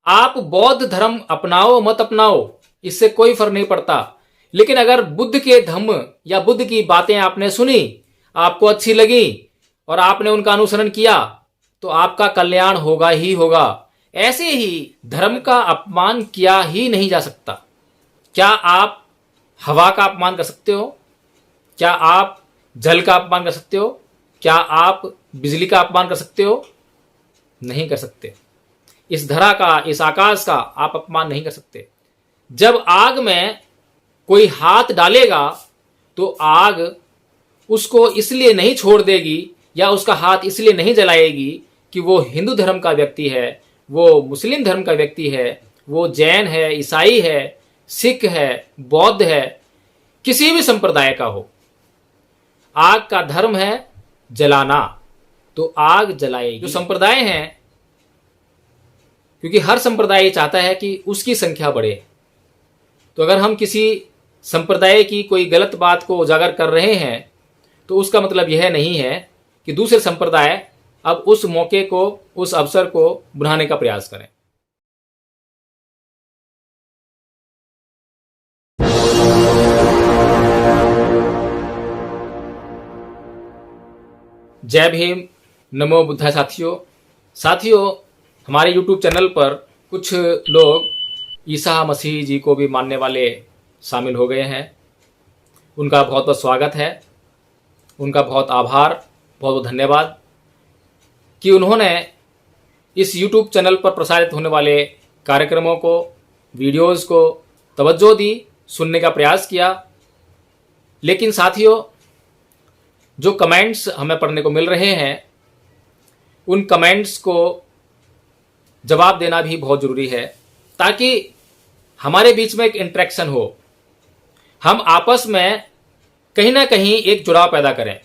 आप बौद्ध धर्म अपनाओ मत अपनाओ, इससे कोई फर्क नहीं पड़ता। लेकिन अगर बुद्ध के धम्म या बुद्ध की बातें आपने सुनी, आपको अच्छी लगी और आपने उनका अनुसरण किया, तो आपका कल्याण होगा ही होगा। ऐसे ही धर्म का अपमान किया ही नहीं जा सकता। क्या आप हवा का अपमान कर सकते हो? क्या आप जल का अपमान कर सकते हो? क्या आप बिजली का अपमान कर सकते हो? नहीं कर सकते। इस धरा का, इस आकाश का आप अपमान नहीं कर सकते। जब आग में कोई हाथ डालेगा तो आग उसको इसलिए नहीं छोड़ देगी या उसका हाथ इसलिए नहीं जलाएगी कि वो हिंदू धर्म का व्यक्ति है, वो मुस्लिम धर्म का व्यक्ति है, वो जैन है, ईसाई है, सिख है, बौद्ध है, किसी भी संप्रदाय का हो। आग का धर्म है जलाना, तो आग जलाएगी। जो संप्रदाय हैं, क्योंकि हर संप्रदाय ये चाहता है कि उसकी संख्या बढ़े, तो अगर हम किसी संप्रदाय की कोई गलत बात को उजागर कर रहे हैं तो उसका मतलब यह नहीं है कि दूसरे संप्रदाय अब उस मौके को, उस अवसर को बुलाने का प्रयास करें। जय भीम, नमो बुद्धाय। साथियों, हमारे YouTube चैनल पर कुछ लोग ईसा मसीह जी को भी मानने वाले शामिल हो गए हैं। उनका बहुत बहुत स्वागत है, उनका बहुत आभार, बहुत बहुत धन्यवाद कि उन्होंने इस YouTube चैनल पर प्रसारित होने वाले कार्यक्रमों को, वीडियोज़ को तवज्जो दी, सुनने का प्रयास किया। लेकिन साथियों, जो कमेंट्स हमें पढ़ने को मिल रहे हैं, उन कमेंट्स को जवाब देना भी बहुत ज़रूरी है, ताकि हमारे बीच में एक इंटरेक्शन हो, हम आपस में कहीं ना कहीं एक जुड़ाव पैदा करें।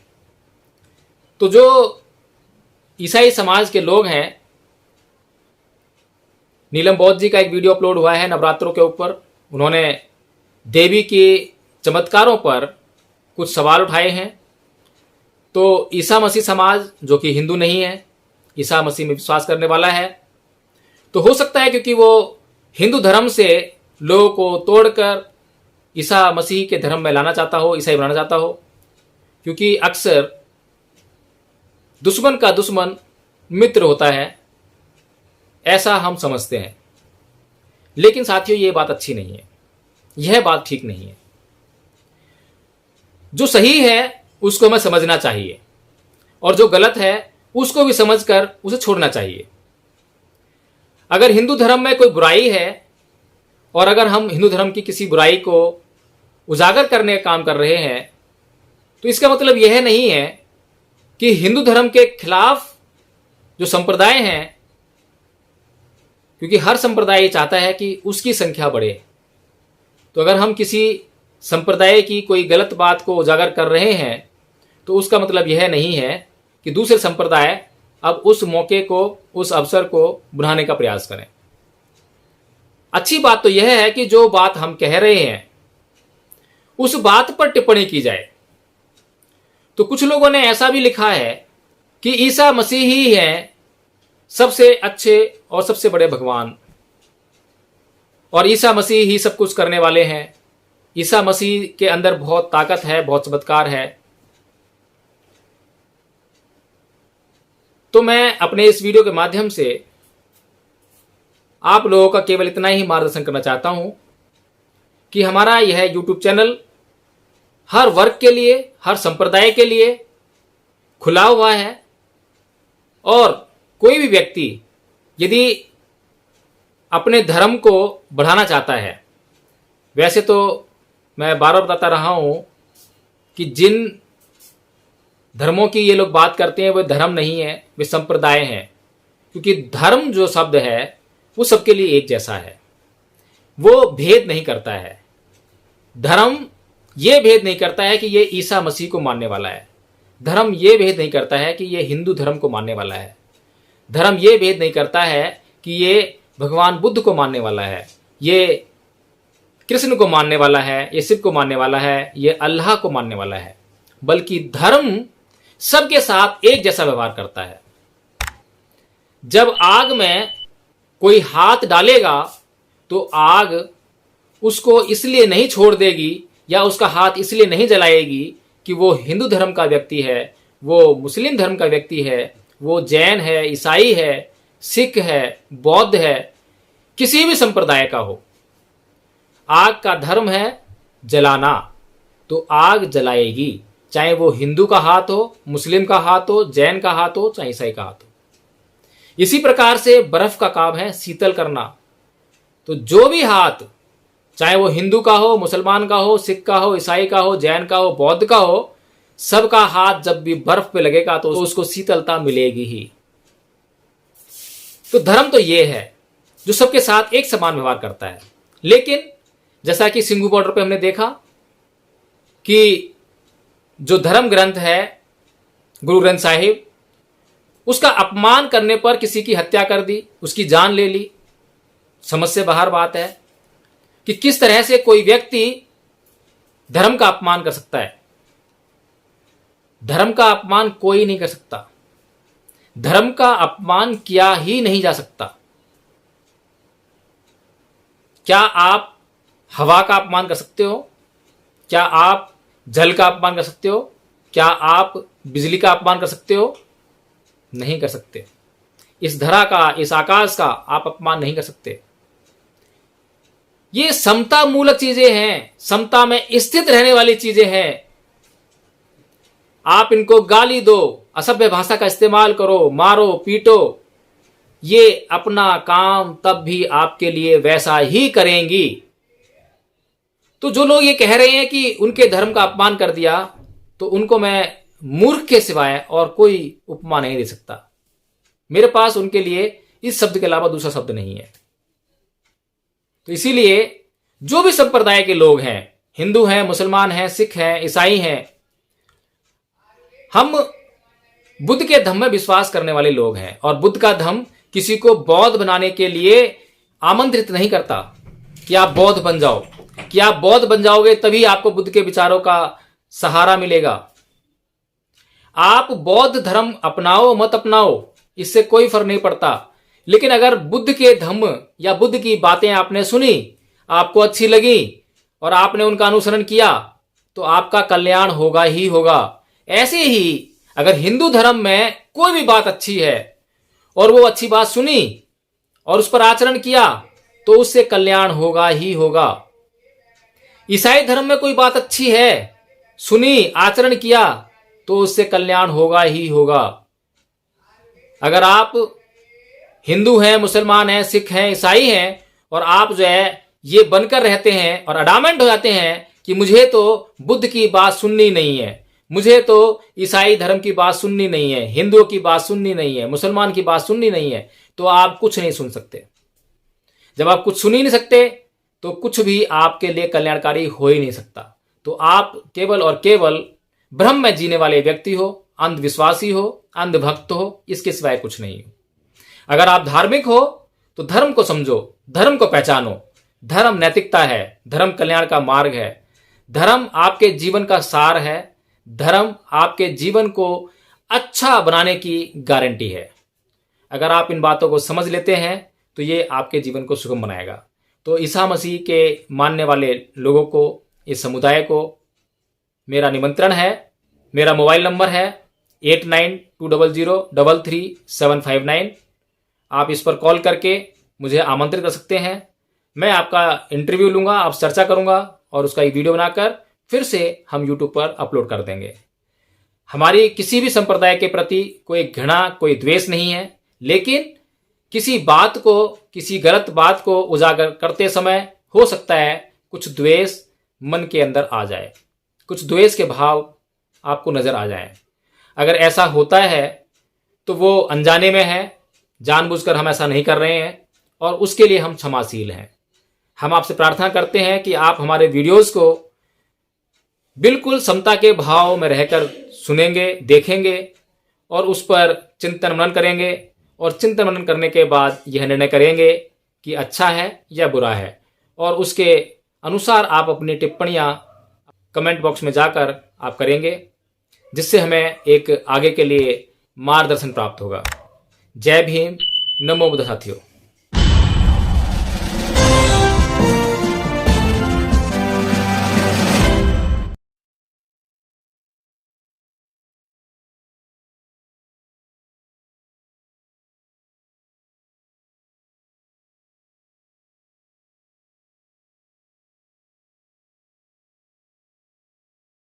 तो जो ईसाई समाज के लोग हैं, नीलम बौद्ध जी का एक वीडियो अपलोड हुआ है नवरात्रों के ऊपर। उन्होंने देवी के चमत्कारों पर कुछ सवाल उठाए हैं। तो ईसा मसीह समाज, जो कि हिंदू नहीं है, ईसा मसीह में विश्वास करने वाला है, तो हो सकता है क्योंकि वो हिंदू धर्म से लोगों को तोड़कर ईसा मसीह के धर्म में लाना चाहता हो, ईसाई बनाना चाहता हो। क्योंकि अक्सर दुश्मन का दुश्मन मित्र होता है, ऐसा हम समझते हैं। लेकिन साथियों, ये बात अच्छी नहीं है, यह बात ठीक नहीं है। जो सही है उसको हमें समझना चाहिए और जो गलत है उसको भी समझकर उसे छोड़ना चाहिए। अगर हिंदू धर्म में कोई बुराई है और अगर हम हिंदू धर्म की किसी बुराई को उजागर करने का काम कर रहे हैं, तो इसका मतलब यह नहीं है कि हिंदू धर्म के खिलाफ जो संप्रदाय हैं, क्योंकि हर संप्रदाय ये चाहता है कि उसकी संख्या बढ़े, तो अगर हम किसी संप्रदाय की कोई गलत बात को उजागर कर रहे हैं तो उसका मतलब यह नहीं है कि दूसरे संप्रदाय अब उस मौके को, उस अवसर को बुलाने का प्रयास करें। अच्छी बात तो यह है कि जो बात हम कह रहे हैं उस बात पर टिप्पणी की जाए। तो कुछ लोगों ने ऐसा भी लिखा है कि ईसा मसीह ही हैं सबसे अच्छे और सबसे बड़े भगवान, और ईसा मसीह ही सब कुछ करने वाले हैं, ईसा मसीह के अंदर बहुत ताकत है, बहुत चमत्कार है। तो मैं अपने इस वीडियो के माध्यम से आप लोगों का केवल इतना ही मार्गदर्शन करना चाहता हूं कि हमारा यह YouTube चैनल हर वर्ग के लिए, हर संप्रदाय के लिए खुला हुआ है, और कोई भी व्यक्ति यदि अपने धर्म को बढ़ाना चाहता है, वैसे तो मैं बार बार बताता रहा हूं कि जिन धर्मों की ये लोग बात करते हैं वो धर्म नहीं है, वे संप्रदाय हैं। क्योंकि धर्म जो शब्द है वो सबके लिए एक जैसा है, वो भेद नहीं करता है। धर्म ये भेद नहीं करता है कि ये ईसा मसीह को मानने वाला है, धर्म ये भेद नहीं करता है कि ये हिंदू धर्म को मानने वाला है, धर्म ये भेद नहीं करता है कि ये भगवान बुद्ध को मानने वाला है, ये कृष्ण को मानने वाला है, ये शिव को मानने वाला है, ये अल्लाह को मानने वाला है। बल्कि धर्म सबके साथ एक जैसा व्यवहार करता है। जब आग में कोई हाथ डालेगा तो आग उसको इसलिए नहीं छोड़ देगी या उसका हाथ इसलिए नहीं जलाएगी कि वो हिंदू धर्म का व्यक्ति है, वो मुस्लिम धर्म का व्यक्ति है, वो जैन है, ईसाई है, सिख है, बौद्ध है, किसी भी संप्रदाय का हो। आग का धर्म है जलाना, तो आग जलाएगी, चाहे वो हिंदू का हाथ हो, मुस्लिम का हाथ हो, जैन का हाथ हो, चाहे ईसाई का हाथ हो। इसी प्रकार से बर्फ का काम है शीतल करना। तो जो भी हाथ, चाहे वो हिंदू का हो, मुसलमान का हो, सिख का हो, ईसाई का हो, जैन का हो, बौद्ध का हो, सबका हाथ जब भी बर्फ पे लगेगा तो उसको शीतलता मिलेगी ही। तो धर्म तो ये है जो सबके साथ एक समान व्यवहार करता है। लेकिन जैसा कि सिंघू बॉर्डर पे हमने देखा कि जो धर्म ग्रंथ है गुरु ग्रंथ साहिब, उसका अपमान करने पर किसी की हत्या कर दी, उसकी जान ले ली। समझ से बाहर बात है कि किस तरह से कोई व्यक्ति धर्म का अपमान कर सकता है। धर्म का अपमान कोई नहीं कर सकता, धर्म का अपमान किया ही नहीं जा सकता। क्या आप हवा का अपमान कर सकते हो? क्या आप जल का अपमान कर सकते हो? क्या आप बिजली का अपमान कर सकते हो? नहीं कर सकते। इस धरा का, इस आकाश का आप अपमान नहीं कर सकते। ये समता मूलक चीजें हैं, समता में स्थित रहने वाली चीजें हैं। आप इनको गाली दो, असभ्य भाषा का इस्तेमाल करो, मारो पीटो, ये अपना काम तब भी आपके लिए वैसा ही करेंगी। तो जो लोग ये कह रहे हैं कि उनके धर्म का अपमान कर दिया, तो उनको मैं मूर्ख के सिवाय और कोई उपमा नहीं दे सकता। मेरे पास उनके लिए इस शब्द के अलावा दूसरा शब्द नहीं है। तो इसीलिए जो भी संप्रदाय के लोग हैं, हिंदू हैं, मुसलमान हैं, सिख हैं, ईसाई हैं, हम बुद्ध के धम्म में विश्वास करने वाले लोग हैं। और बुद्ध का धम्म किसी को बौद्ध बनाने के लिए आमंत्रित नहीं करता कि आप बौद्ध बन जाओ, कि आप बौद्ध बन जाओगे तभी आपको बुद्ध के विचारों का सहारा मिलेगा। आप बौद्ध धर्म अपनाओ मत अपनाओ, इससे कोई फर्क नहीं पड़ता। लेकिन अगर बुद्ध के धम्म या बुद्ध की बातें आपने सुनी, आपको अच्छी लगी और आपने उनका अनुसरण किया, तो आपका कल्याण होगा ही होगा। ऐसे ही अगर हिंदू धर्म में कोई भी बात अच्छी है और वो अच्छी बात सुनी और उस पर आचरण किया, तो उससे कल्याण होगा ही होगा। ईसाई धर्म में कोई बात अच्छी है, सुनी, आचरण किया, तो उससे कल्याण होगा ही होगा। अगर आप हिंदू हैं, मुसलमान हैं, सिख हैं, ईसाई हैं और आप जो है ये बनकर रहते हैं और अडामेंट हो जाते हैं कि मुझे तो बुद्ध की बात सुननी नहीं है, मुझे तो ईसाई धर्म की बात सुननी नहीं है, हिंदुओं की बात सुननी नहीं है, मुसलमान की बात सुननी नहीं है, तो आप कुछ नहीं सुन सकते। जब आप कुछ सुन ही नहीं सकते तो कुछ भी आपके लिए कल्याणकारी हो ही नहीं सकता। तो आप केवल और केवल भ्रम में जीने वाले व्यक्ति हो, अंधविश्वासी हो, अंधभक्त हो, इसके सिवाय कुछ नहीं हो। अगर आप धार्मिक हो तो धर्म को समझो, धर्म को पहचानो। धर्म नैतिकता है, धर्म कल्याण का मार्ग है, धर्म आपके जीवन का सार है, धर्म आपके जीवन को अच्छा बनाने की गारंटी है। अगर आप इन बातों को समझ लेते हैं तो ये आपके जीवन को सुगम बनाएगा। तो ईसा मसीह के मानने वाले लोगों को, इस समुदाय को मेरा निमंत्रण है। मेरा मोबाइल नंबर है 8920033759। आप इस पर कॉल करके मुझे आमंत्रित कर सकते हैं। मैं आपका इंटरव्यू लूंगा, आप चर्चा करूंगा और उसका एक वीडियो बनाकर फिर से हम यूट्यूब पर अपलोड कर देंगे। हमारी किसी भी संप्रदाय के प्रति कोई घृणा, कोई द्वेष नहीं है, लेकिन किसी बात को, किसी गलत बात को उजागर करते समय हो सकता है कुछ द्वेष मन के अंदर आ जाए, कुछ द्वेष के भाव आपको नजर आ जाए। अगर ऐसा होता है तो वो अनजाने में है, जानबूझकर हम ऐसा नहीं कर रहे हैं और उसके लिए हम क्षमाशील हैं। हम आपसे प्रार्थना करते हैं कि आप हमारे वीडियोस को बिल्कुल समता के भाव में रहकर सुनेंगे, देखेंगे और उस पर चिंतन मनन करेंगे और चिंतन मनन करने के बाद यह निर्णय करेंगे कि अच्छा है या बुरा है, और उसके अनुसार आप अपनी टिप्पणियां कमेंट बॉक्स में जाकर आप करेंगे, जिससे हमें एक आगे के लिए मार्गदर्शन प्राप्त होगा। जय भीम, नमो बुद्ध साथियों।